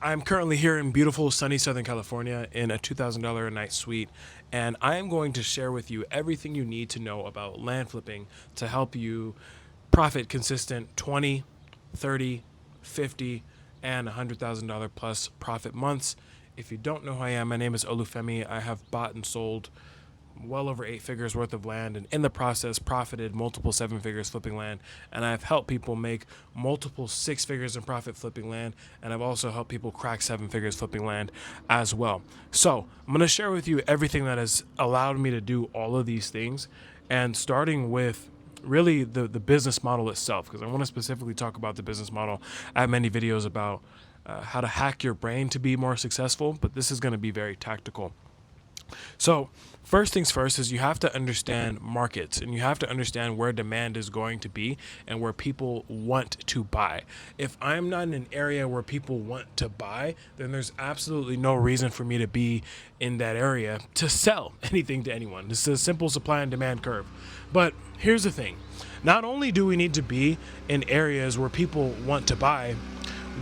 I'm currently here in beautiful sunny Southern California in a $2,000 a night suite, and I am going to share with you everything you need to know about land flipping to help you profit consistent 20, 30, 50, and $100,000 plus profit months. If you don't know who I am, my name is Olufemi. I have bought and sold well over 8 figures worth of land, and in the process profited multiple 7 figures flipping land. And I've helped people make multiple 6 figures in profit flipping land, and I've also helped people crack 7 figures flipping land as well. So I'm going to share with you everything that has allowed me to do all of these things, and starting with really the business model itself, because I want to specifically talk about the business model. I have many videos about how to hack your brain to be more successful, but this is going to be very tactical. So, first things first is you have to understand markets, and you have to understand where demand is going to be and where people want to buy. If I'm not in an area where people want to buy, then there's absolutely no reason for me to be in that area to sell anything to anyone. This is a simple supply and demand curve. But here's the thing. Not only do we need to be in areas where people want to buy,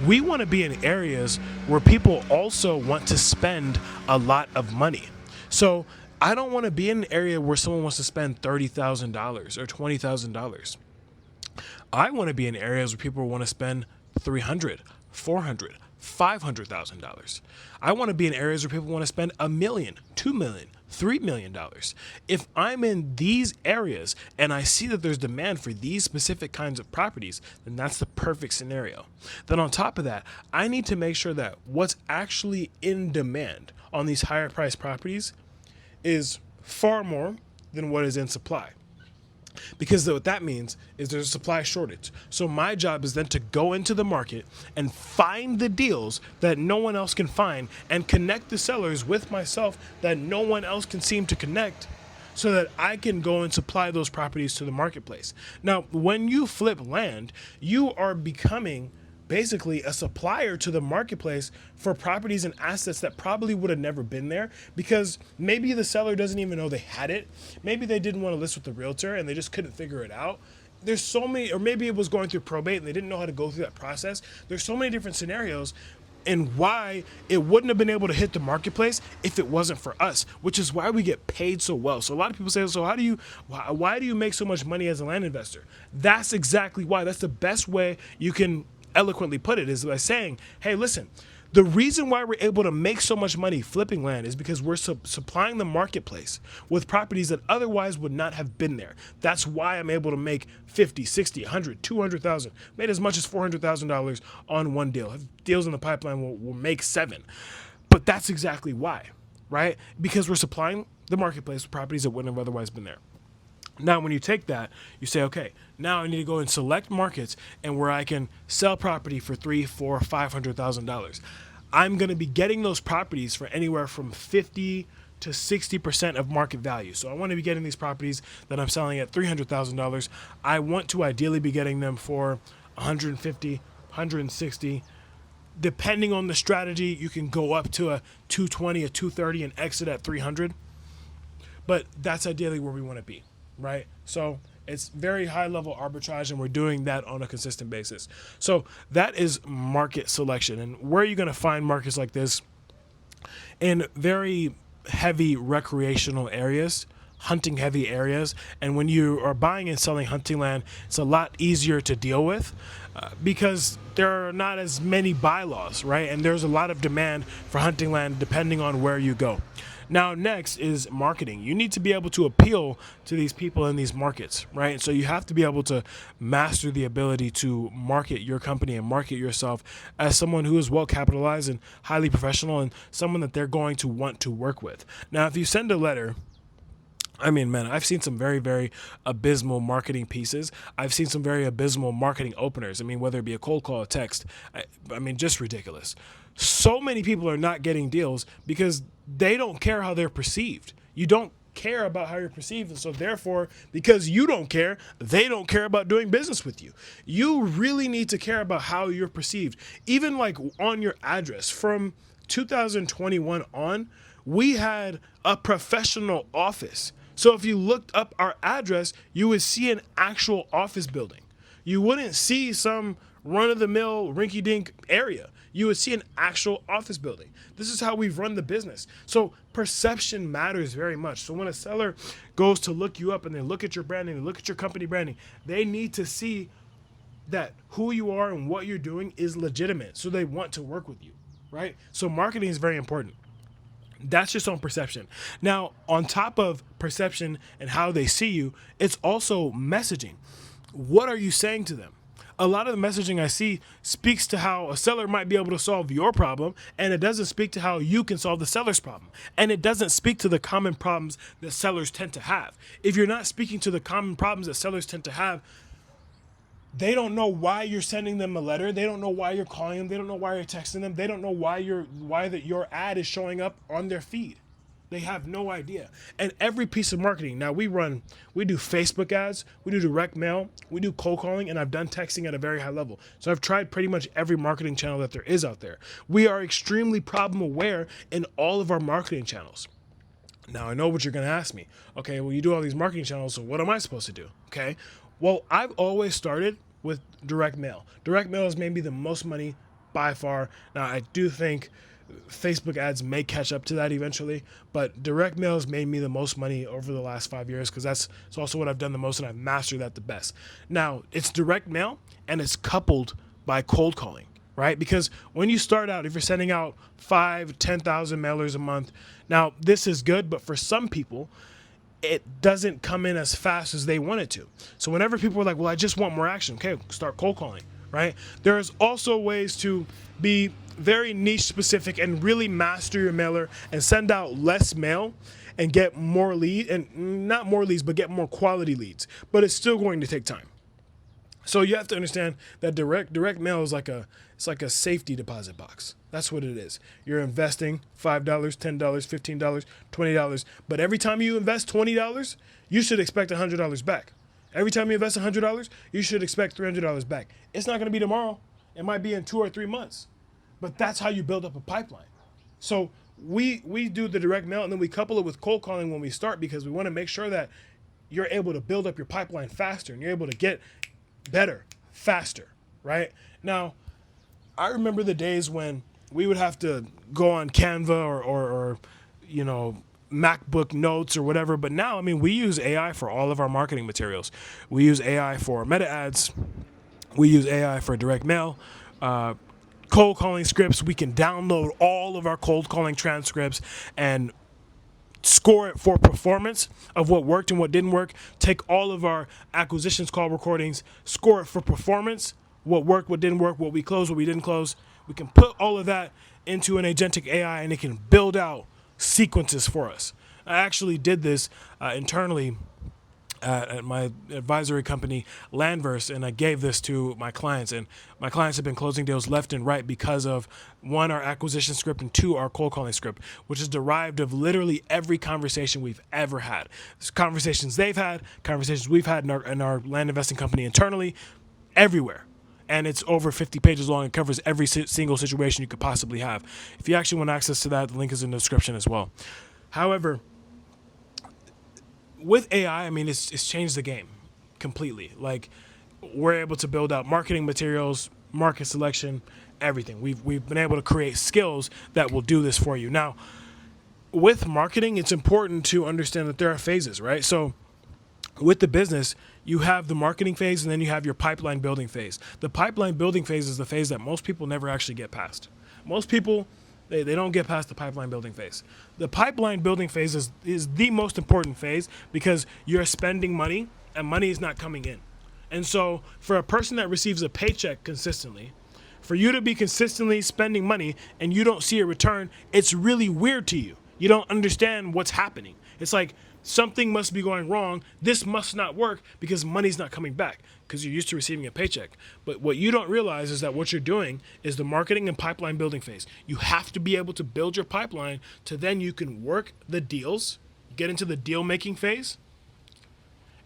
we want to be in areas where people also want to spend a lot of money. So I don't want to be in an area where someone wants to spend $30,000 or $20,000. I want to be in areas where people want to spend $300,000, $400,000, $500,000. I want to be in areas where people want to spend $1 million, $2 million, $3 million. If I'm in these areas and I see that there's demand for these specific kinds of properties, then that's the perfect scenario. Then on top of that, I need to make sure that what's actually in demand on these higher priced properties is far more than what is in supply. Because what that means is there's a supply shortage. So my job is then to go into the market and find the deals that no one else can find and connect the sellers with myself that no one else can seem to connect, so that I can go and supply those properties to the marketplace. Now, when you flip land, you are becoming basically a supplier to the marketplace for properties and assets that probably would have never been there, because maybe the seller doesn't even know they had it. Maybe they didn't want to list with the realtor and they just couldn't figure it out. There's so many, or maybe it was going through probate and they didn't know how to go through that process. There's so many different scenarios and why it wouldn't have been able to hit the marketplace if it wasn't for us, which is why we get paid so well. So a lot of people say, so why do you make so much money as a land investor? That's exactly why. That's the best way you can eloquently put it, is by saying, hey, listen, the reason why we're able to make so much money flipping land is because we're supplying the marketplace with properties that otherwise would not have been there. That's why I'm able to make 50, 60, 100, 200,000, made as much as $400,000 on one deal. Deals in the pipeline will make 7. But that's exactly why, right? Because we're supplying the marketplace with properties that wouldn't have otherwise been there. Now, when you take that, you say, okay, now I need to go and select markets and where I can sell property for $300,000, $400,000, $500,000. I'm going to be getting those properties for anywhere from 50 to 60% of market value. So I want to be getting these properties that I'm selling at $300,000. I want to ideally be getting them for 150, 160. Depending on the strategy, you can go up to a 220, a 230, and exit at 300. But that's ideally where we want to be. Right? So it's very high level arbitrage, and we're doing that on a consistent basis. So that is market selection. And where are you going to find markets like this? In very heavy recreational areas, hunting heavy areas. And when you are buying and selling hunting land, it's a lot easier to deal with because there are not as many bylaws, right? And there's a lot of demand for hunting land depending on where you go. Now, next is marketing. You need to be able to appeal to these people in these markets, right? So you have to be able to master the ability to market your company and market yourself as someone who is well capitalized and highly professional and someone that they're going to want to work with. Now, if you send a letter, I mean, man, I've seen some very, very abysmal marketing pieces. I've seen some very abysmal marketing openers. I mean, whether it be a cold call, a text, I mean, just ridiculous. So many people are not getting deals because they don't care how they're perceived. You don't care about how you're perceived, and so therefore, because you don't care, they don't care about doing business with you. You really need to care about how you're perceived. Even like on your address, from 2021 on, we had a professional office. So if you looked up our address, you would see an actual office building. You wouldn't see some run-of-the-mill rinky-dink area. you would see an actual office building. This is how we've run the business. So perception matters very much. So when a seller goes to look you up and they look at your branding, they look at your company branding, they need to see that who you are and what you're doing is legitimate. So they want to work with you, right? So marketing is very important. That's just on perception. Now, on top of perception and how they see you, it's also messaging. What are you saying to them? A lot of the messaging I see speaks to how a seller might be able to solve your problem, and it doesn't speak to how you can solve the seller's problem. And it doesn't speak to the common problems that sellers tend to have. If you're not speaking to the common problems that sellers tend to have, they don't know why you're sending them a letter. They don't know why you're calling them. They don't know why you're texting them. They don't know why your ad is showing up on their feed. They have no idea. And every piece of marketing, now we do Facebook ads, we do direct mail, we do cold calling, and I've done texting at a very high level. So I've tried pretty much every marketing channel that there is out there. We are extremely problem aware in all of our marketing channels. Now I know what you're going to ask me. Okay, well, you do all these marketing channels, so what am I supposed to do? Okay, well, I've always started with direct mail. Direct mail has made me the most money by far. Now, I do think Facebook ads may catch up to that eventually, but direct mail has made me the most money over the last 5 years because it's also what I've done the most and I've mastered that the best. Now, it's direct mail and it's coupled by cold calling, right? Because when you start out, if you're sending out 5, 10,000 mailers a month, now this is good, but for some people, it doesn't come in as fast as they want it to. So whenever people are like, well, I just want more action, okay, start cold calling, right? There's also ways to be very niche specific and really master your mailer and send out less mail and get more leads, and not more leads, but get more quality leads. But it's still going to take time. So you have to understand that direct mail is like a safety deposit box. That's what it is. You're investing $5, $10, $15, $20, but every time you invest $20, you should expect $100 back. Every time you invest $100, you should expect $300 back. It's not going to be tomorrow. It might be in 2 or 3 months. But that's how you build up a pipeline. So we do the direct mail and then we couple it with cold calling when we start because we want to make sure that you're able to build up your pipeline faster and you're able to get better, faster, right? Now, I remember the days when we would have to go on Canva or you know, MacBook Notes or whatever. But now, I mean, we use AI for all of our marketing materials. We use AI for meta ads. We use AI for direct mail. Cold calling scripts. We can download all of our cold calling transcripts and score it for performance of what worked and what didn't work. Take all of our acquisitions call recordings, score it for performance, what worked, what didn't work, what we closed, what we didn't close. We can put all of that into an agentic AI and it can build out sequences for us. I actually did this internally at my advisory company, Landverse, and I gave this to my clients. And my clients have been closing deals left and right because of, one, our acquisition script, and two, our cold calling script, which is derived of literally every conversation we've ever had. It's conversations they've had, conversations we've had in our land investing company internally, everywhere. And it's over 50 pages long. It covers every single situation you could possibly have. If you actually want access to that, the link is in the description as well. However, with AI, I mean, it's changed the game completely. Like, we're able to build out marketing materials, market selection, everything. We've been able to create skills that will do this for you. Now, with marketing, it's important to understand that there are phases, right? So with the business, you have the marketing phase and then you have your pipeline building phase. The pipeline building phase is the phase that most people never actually get past. Most people, they don't get past the pipeline building phase. The pipeline building phase is the most important phase because you're spending money and money is not coming in. And so for a person that receives a paycheck consistently, for you to be consistently spending money and you don't see a return, it's really weird to you. You don't understand what's happening. It's like something must be going wrong. This must not work because money's not coming back because you're used to receiving a paycheck. But what you don't realize is that what you're doing is the marketing and pipeline building phase. You have to be able to build your pipeline to then you can work the deals, get into the deal making phase,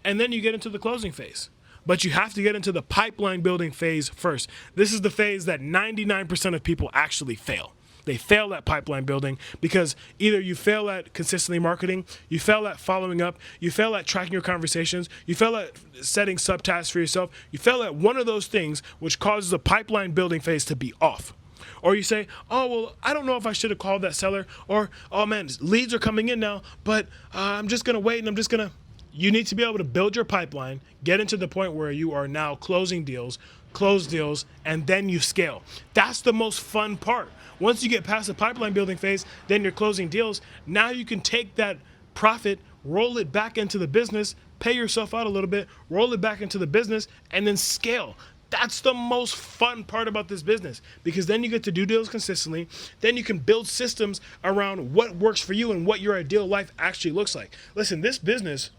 and then you get into the closing phase. But you have to get into the pipeline building phase first. This is the phase that 99% of people actually fail. They fail at pipeline building because either you fail at consistently marketing, you fail at following up, you fail at tracking your conversations, you fail at setting subtasks for yourself, you fail at one of those things which causes the pipeline building phase to be off. Or you say, oh, well, I don't know if I should have called that seller. Or, oh man, leads are coming in now, but I'm just going to wait and I'm just going to. You need to be able to build your pipeline, get into the point where you are now closing deals, close deals, and then you scale. That's the most fun part. Once you get past the pipeline building phase, then you're closing deals. Now you can take that profit, roll it back into the business, pay yourself out a little bit, roll it back into the business, and then scale. That's the most fun part about this business, because then you get to do deals consistently. Then you can build systems around what works for you and what your ideal life actually looks like. Listen, this business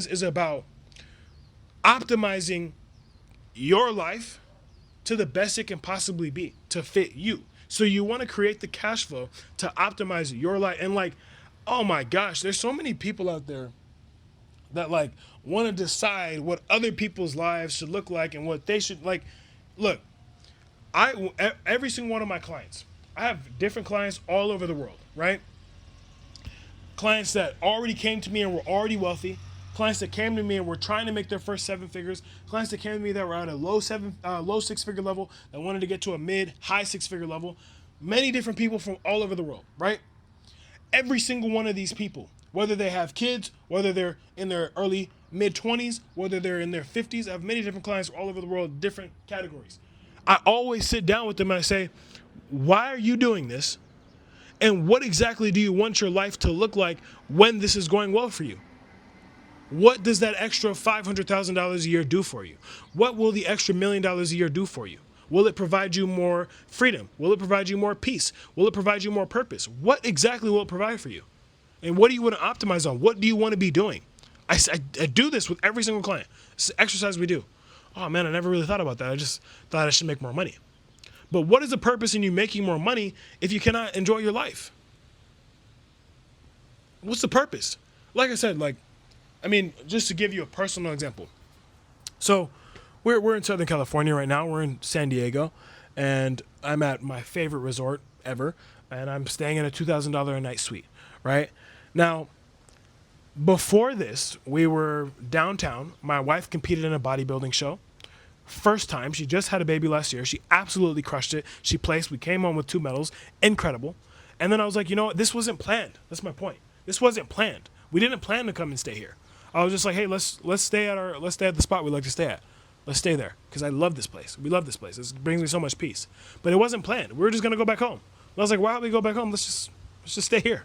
is about optimizing your life to the best it can possibly be to fit you. So you want to create the cash flow to optimize your life. And like, oh my gosh, there's so many people out there that like want to decide what other people's lives should look like and what they should like. Look, every single one of my clients, I have different clients all over the world, right? Clients that already came to me and were already wealthy, clients that came to me and were trying to make their first seven figures, clients that came to me that were at a low six figure level that wanted to get to a high six figure level. Many different people from all over the world, right? Every single one of these people, whether they have kids, whether they're in their early mid 20s, whether they're in their 50s, I have many different clients all over the world, different categories. I always sit down with them and I say, why are you doing this? And what exactly do you want your life to look like when this is going well for you? What does that extra $500,000 a year do for you? What will the extra $1,000,000 a year do for you? Will it provide you more freedom? Will it provide you more peace? Will it provide you more purpose? What exactly will it provide for you? And what do you want to optimize on? What do you want to be doing? I do this with every single client. It's an exercise we do. Oh man, I never really thought about that. I just thought I should make more money. But what is the purpose in you making more money if you cannot enjoy your life? What's the purpose? Like I said, just to give you a personal example. So we're in Southern California right now. We're in San Diego, and I'm at my favorite resort ever, and I'm staying in a $2,000 a night suite, right? Now, before this, we were downtown. My wife competed in a bodybuilding show. First time. She just had a baby last year. She absolutely crushed it. She placed. We came home with 2 medals. Incredible. And then I was like, you know what? This wasn't planned. That's my point. This wasn't planned. We didn't plan to come and stay here. I was just like, hey, let's stay at the spot we like to stay at. Let's stay there because I love this place. We love this place. This brings me so much peace. But it wasn't planned. We were just gonna go back home. And I was like, why don't we go back home? Let's just stay here.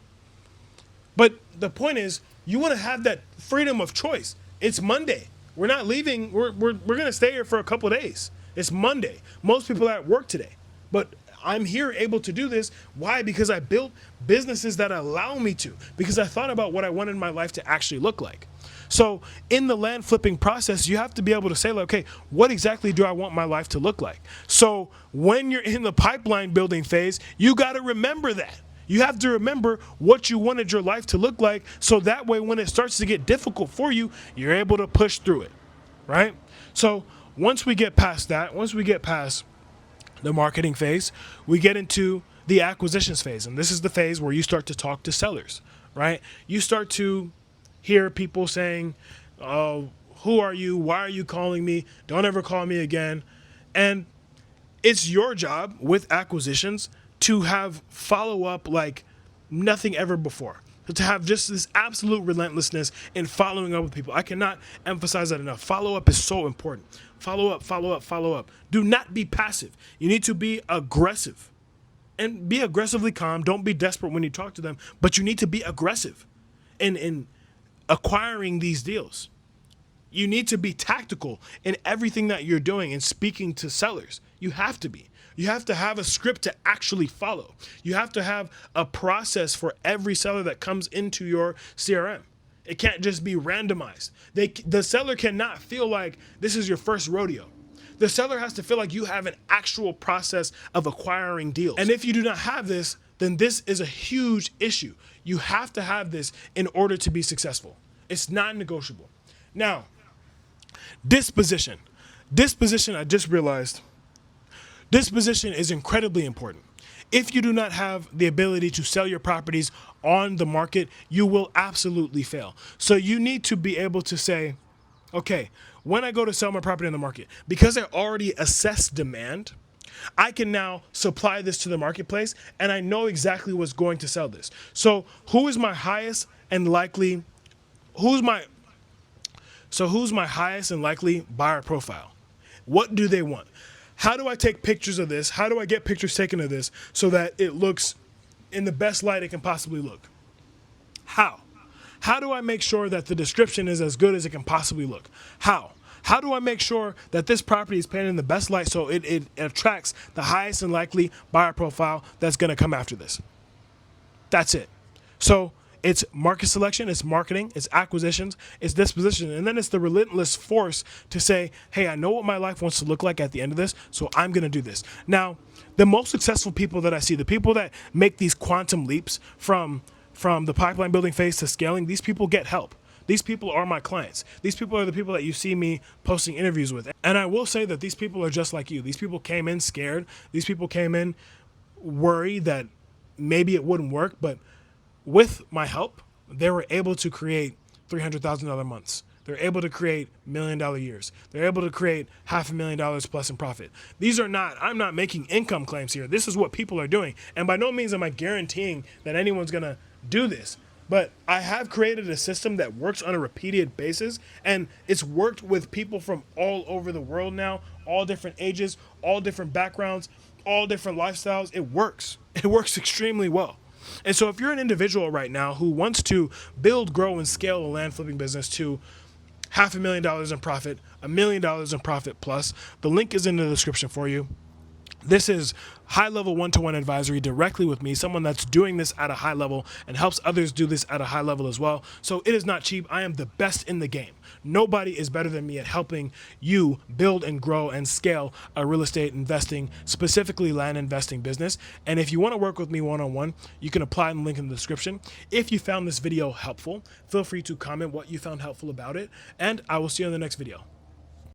But the point is, you want to have that freedom of choice. It's Monday. We're not leaving. We're gonna stay here for a couple of days. It's Monday. Most people are at work today, but I'm here able to do this. Why? Because I built businesses that allow me to. Because I thought about what I wanted my life to actually look like. So in the land flipping process, you have to be able to say, like, okay, what exactly do I want my life to look like? So when you're in the pipeline building phase, you got to remember that. You have to remember what you wanted your life to look like, so that way when it starts to get difficult for you, you're able to push through it, right? So once we get past that, once we get past the marketing phase, we get into the acquisitions phase. And this is the phase where you start to talk to sellers, right? You start to hear people saying, oh, who are you? Why are you calling me? Don't ever call me again. And it's your job with acquisitions to have follow up like nothing ever before. To have just this absolute relentlessness in following up with people. I cannot emphasize that enough. Follow up is so important. Follow up, follow up, follow up. Do not be passive. You need to be aggressive. And be aggressively calm. Don't be desperate when you talk to them. But you need to be aggressive in acquiring these deals. You need to be tactical in everything that you're doing and speaking to sellers. You have to be. You have to have a script to actually follow. You have to have a process for every seller that comes into your CRM. It can't just be randomized. The seller cannot feel like this is your first rodeo. The seller has to feel like you have an actual process of acquiring deals. And if you do not have this, then this is a huge issue. You have to have this in order to be successful. It's non-negotiable. Now, disposition. Disposition, I just realized, disposition is incredibly important. If you do not have the ability to sell your properties on the market, you will absolutely fail. So you need to be able to say, okay, when I go to sell my property on the market, because I already assess demand, I can now supply this to the marketplace and I know exactly what's going to sell this. So who is my highest and likely who's my who's my highest and likely buyer profile? What do they want? How do I take pictures of this? How do I get pictures taken of this so that it looks in the best light it can possibly look? How? How do I make sure that the description is as good as it can possibly look? How? How do I make sure that this property is painted in the best light so it attracts the highest and likely buyer profile that's going to come after this? That's it. So it's market selection, it's marketing, it's acquisitions, it's disposition, and then it's the relentless force to say, hey, I know what my life wants to look like at the end of this, so I'm going to do this. Now, the most successful people that I see, the people that make these quantum leaps from the pipeline building phase to scaling, these people get help. These people are my clients. These people are the people that you see me posting interviews with. And I will say that these people are just like you. These people came in scared. These people came in worried that maybe it wouldn't work, but with my help, they were able to create $300,000 months. They're able to create $1 million years. They're able to create $500,000 plus in profit. I'm not making income claims here. This is what people are doing. And by no means am I guaranteeing that anyone's going to do this. But I have created a system that works on a repeated basis, and it's worked with people from all over the world now, all different ages, all different backgrounds, all different lifestyles. It works. It works extremely well. And so if you're an individual right now who wants to build, grow, and scale a land flipping business to $500,000 in profit, $1 million in profit plus, the link is in the description for you. This is high-level one-to-one advisory directly with me, someone that's doing this at a high level and helps others do this at a high level as well. So it is not cheap. I am the best in the game. Nobody is better than me at helping you build and grow and scale a real estate investing, specifically land investing business. And if you want to work with me one-on-one, you can apply in the link in the description. If you found this video helpful, feel free to comment what you found helpful about it, and I will see you in the next video.